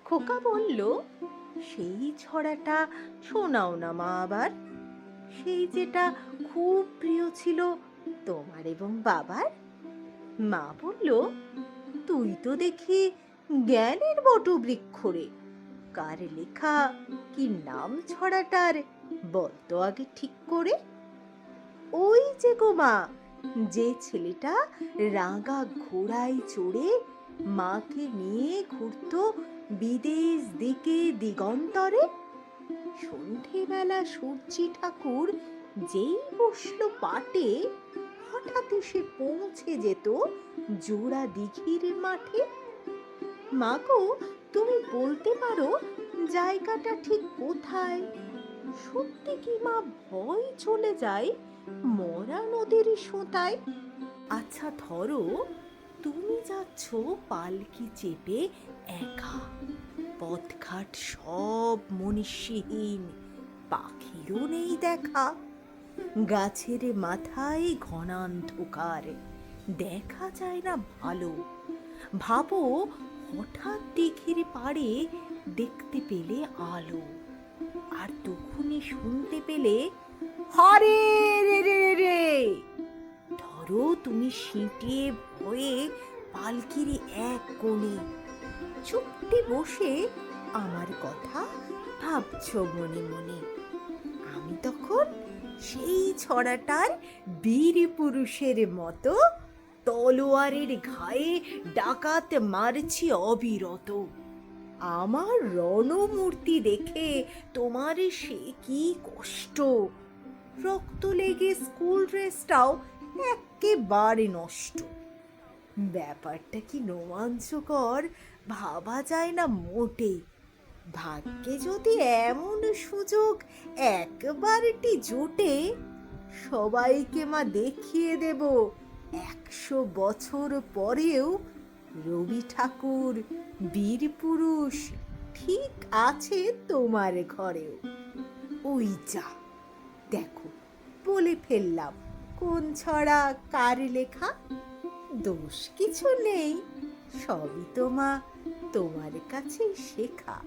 খোকা বলল, সেই ছড়াটা শোনাও না মা আবার, সেই যেটা খুব প্রিয় ছিল তোমার এবং বাবার। মা বলল, তুই তো দেখি জ্ঞানের বটবৃক্ষ রে, কার লেখা, কি নাম ছড়াটার, বলতো আগে ঠিক করে। ওই যে গো মা, যে ছেলেটা রাঙা ঘোড়ায় চড়ে মাকে নিয়ে ঘুরতো বিদেশ দিকে দিগন্তরে। সন্ধেবেলা সূর্যি ঠাকুর যেই বসলো পাটে, হঠাৎ এসে পৌঁছে যেত জোড়া দিঘির মাঠে। মা গো, তুমি বলতে পারো জায়গাটা ঠিক কোথায়? সত্যি কি মা ভয় চলে যায় মরা নদীর সোঁতায়? আচ্ছা ধরো, তুমি যাচ্ছ পালকি চেপে একা, পথঘাট সব মনীষীহীন, পাখিরও নেই দেখা, গাছের মাথায় ঘনান্ধকার, দেখা যায় না ভালো। ভাবো, হঠাৎ দিঘির পাড়ে দেখতে পেলে আলো, আর তখনই শুনতে পেলে হরে রে রে রে রে। ধরো তুমি সিঁটিয়ে ভয়ে পালকির এক কোণে চুপটি বসে আমার কথা ভাবছো মনে মনে। আমি তখন সেই ছড়াটার বীর পুরুষের মতো তলোয়ারের ঘায়ে ডাকাত মারছি অবিরত। আমার রণমূর্তি দেখে তোমার সে কি কষ্ট, রক্ত লেগে স্কুল ড্রেসটাও একেবারে নষ্ট। ব্যাপারটা কি রোমাঞ্চকর ভাবা যায় না মোটে। ভাগ্যে যদি এমন সুযোগ একবারটি জোটে, সবাইকে মা দেখিয়ে দেব 100 বছর পরেও রবি ঠাকুর বীর পুরুষ ঠিক আছে তোমার ঘরেও। ওই যা দেখো, বলে ফেললাম কোন ছড়া কার লেখা। দোষ কিছু নেই, সবই তো মা তোমার কাছে শেখা।